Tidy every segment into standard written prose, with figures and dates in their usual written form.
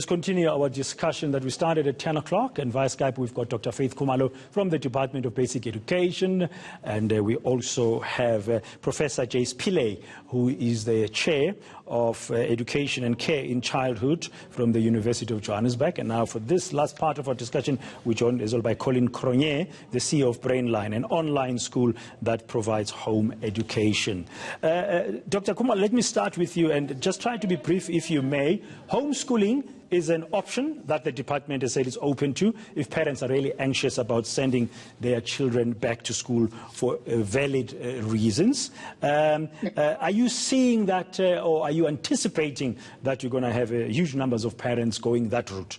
Let's continue our discussion that we started at 10 o'clock, and via Skype we've got Dr. Faith Khumalo from the Department of Basic Education, and we also have Professor Jace Pillay, who is the Chair of Education and Care in Childhood from the University of Johannesburg. And now for this last part of our discussion, we're joined as well by Colin Cronje, the CEO of Brainline, an online school that provides home education. Dr. Khumalo, let me start with you and just try to be brief if you may. Homeschooling is an option that the department has said is open to if parents are really anxious about sending their children back to school for valid reasons. Are you seeing that, or are you anticipating that you're going to have huge numbers of parents going that route?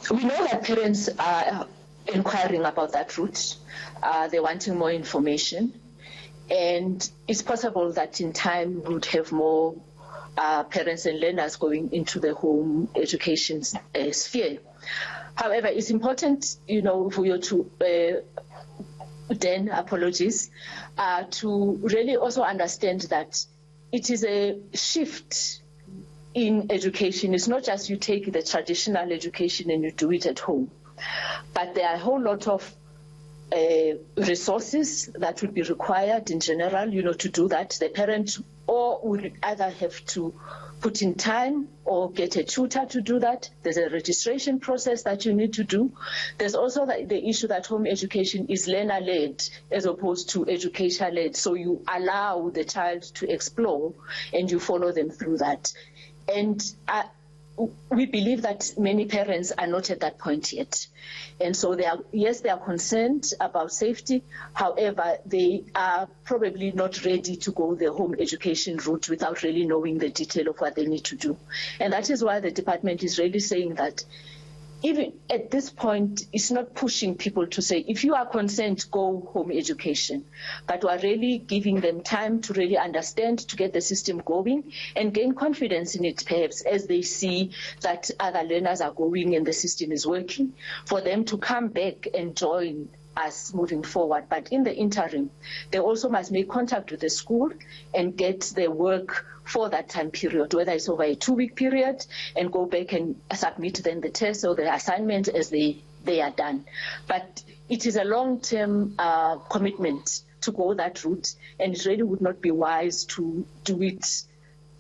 We know that parents are inquiring about that route. They're wanting more information. And it's possible that in time we would have more parents and learners going into the home education sphere. However, it's important, for you to, Dan, apologies, to really also understand that it is a shift in education. It's not just you take the traditional education and you do it at home, but there are a whole lot of resources that would be required in general, to do that. The parent would either have to put in time or get a tutor to do that. There's a registration process that you need to do. There's also the issue that home education is learner-led as opposed to educator-led. So you allow the child to explore and you follow them through that. And we believe that many parents are not at that point yet. And so they are concerned about safety. However, they are probably not ready to go the home education route without really knowing the detail of what they need to do. And that is why the department is really saying that even at this point, it's not pushing people to say, if you are concerned, go home education. But we're really giving them time to really understand, to get the system going and gain confidence in it, perhaps, as they see that other learners are going and the system is working, for them to come back and join us moving forward. But in the interim, they also must make contact with the school and get their work for that time period, whether it's over a 2-week period, and go back and submit then the test or the assignment as they are done. But it is a long-term commitment to go that route, and it really would not be wise to do it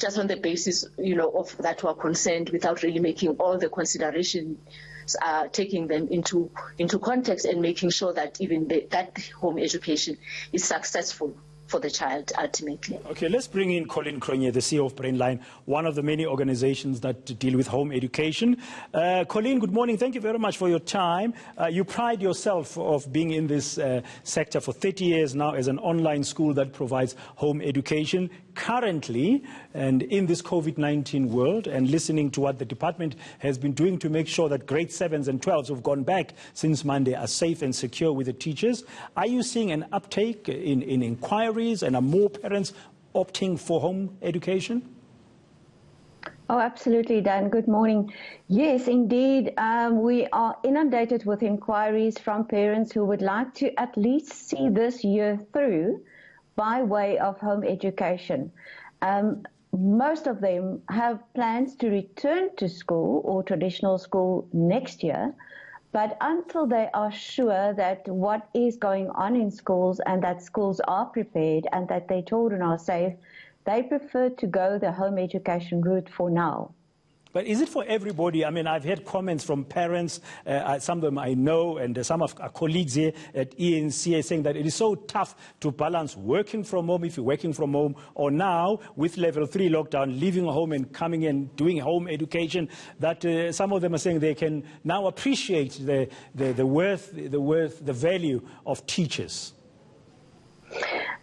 just on the basis, of that we're concerned without really making all the consideration, taking them into context and making sure that even that home education is successful for the child ultimately. Okay, let's bring in Colin Cronje, the CEO of Brainline, one of the many organizations that deal with home education. Colin, good morning. Thank you very much for your time. You pride yourself of being in this sector for 30 years now as an online school that provides home education. Currently, and in this COVID-19 world, and listening to what the department has been doing to make sure that grade 7s and 12s who've gone back since Monday are safe and secure with the teachers, are you seeing an uptake in inquiries, and are more parents opting for home education? Oh, absolutely, Dan. Good morning. Yes, indeed. We are inundated with inquiries from parents who would like to at least see this year through by way of home education. Most of them have plans to return to school or traditional school next year, but until they are sure that what is going on in schools and that schools are prepared and that their children are safe, they prefer to go the home education route for now. But is it for everybody? I mean, I've heard comments from parents, some of them I know, and some of our colleagues here at ENCA saying that it is so tough to balance working from home, if you're working from home, or now with level 3 lockdown, leaving home and coming in, doing home education, that some of them are saying they can now appreciate the value of teachers.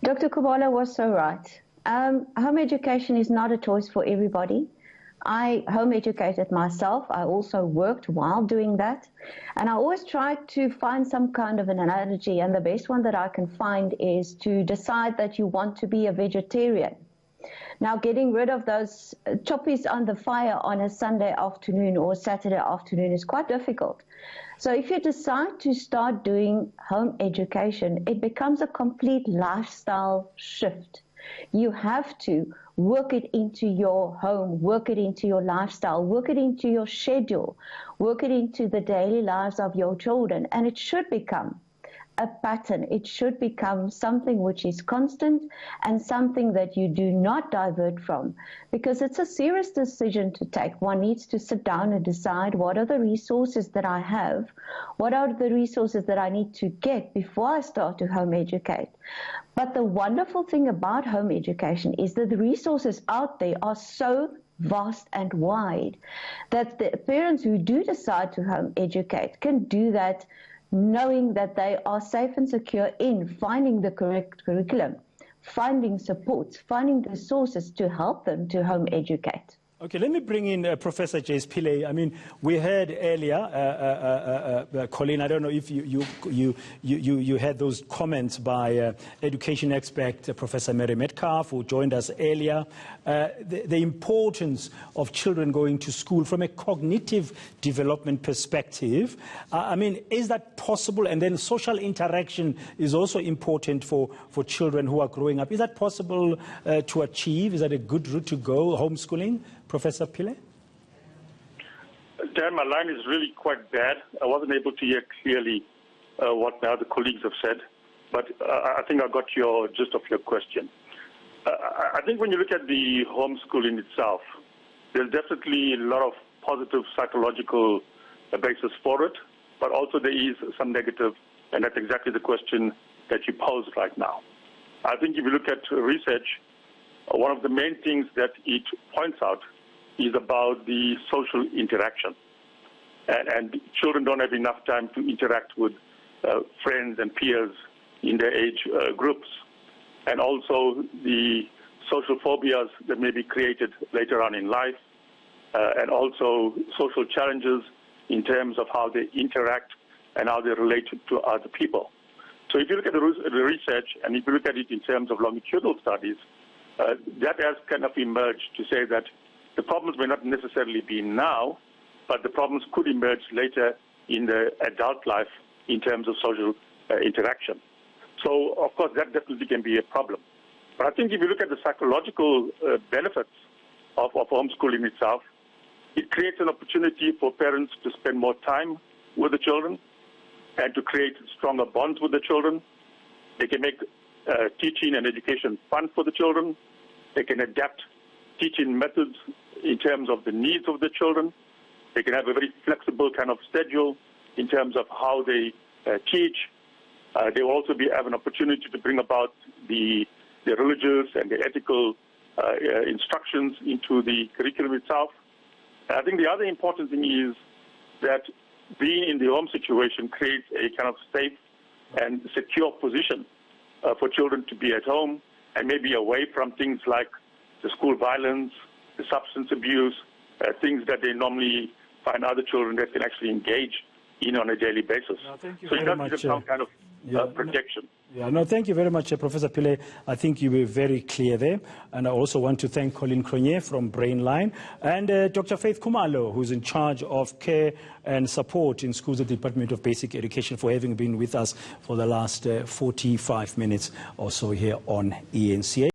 Dr. Khumalo was so right. Home education is not a choice for everybody. I home educated myself. I also worked while doing that. And I always try to find some kind of an analogy. And the best one that I can find is to decide that you want to be a vegetarian. Now, getting rid of those choppies on the fire on a Sunday afternoon or Saturday afternoon is quite difficult. So if you decide to start doing home education, it becomes a complete lifestyle shift. You have to Work it into your home, work it into your lifestyle, work it into your schedule, work it into the daily lives of your children, and it should become a pattern. It should become something which is constant and something that you do not divert from, because it's a serious decision to take. One needs to sit down and decide, what are the resources that I have? What are the resources that I need to get before I start to home educate? But the wonderful thing about home education is that the resources out there are so vast and wide that the parents who do decide to home educate can do that knowing that they are safe and secure in finding the correct curriculum, finding supports, finding the sources to help them to home educate. Okay, let me bring in Professor Jace Pillay. I mean, we heard earlier, Colleen, I don't know if you had those comments by education expert Professor Mary Metcalf, who joined us earlier, the importance of children going to school from a cognitive development perspective. I mean, is that possible? And then social interaction is also important for children who are growing up. Is that possible to achieve? Is that a good route to go, homeschooling? Professor Pillay? Dan, my line is really quite bad. I wasn't able to hear clearly what the other colleagues have said, but I think I got your gist of your question. I think when you look at the homeschooling itself, there's definitely a lot of positive psychological basis for it, but also there is some negative, and that's exactly the question that you posed right now. I think if you look at research, one of the main things that it points out is about the social interaction. And children don't have enough time to interact with friends and peers in their age groups. And also the social phobias that may be created later on in life, and also social challenges in terms of how they interact and how they relate to other people. So if you look at the research, and if you look at it in terms of longitudinal studies, that has kind of emerged to say that the problems may not necessarily be now, but the problems could emerge later in the adult life in terms of social interaction. So, of course, that definitely can be a problem. But I think if you look at the psychological benefits of homeschooling itself, it creates an opportunity for parents to spend more time with the children and to create stronger bonds with the children. They can make teaching and education fun for the children. They can adapt teaching methods in terms of the needs of the children. They can have a very flexible kind of schedule in terms of how they teach. They will also have an opportunity to bring about the religious and the ethical instructions into the curriculum itself. And I think the other important thing is that being in the home situation creates a kind of safe and secure position for children to be at home and maybe away from things like the school violence, the substance abuse, things that they normally find other children that can actually engage in on a daily basis. No, thank you so very it does some kind of protection. Thank you very much, Professor Pillay. I think you were very clear there. And I also want to thank Colleen Cronje from Brainline and Dr. Faith Khumalo, who's in charge of care and support in schools at the Department of Basic Education, for having been with us for the last 45 minutes or so here on ENCA.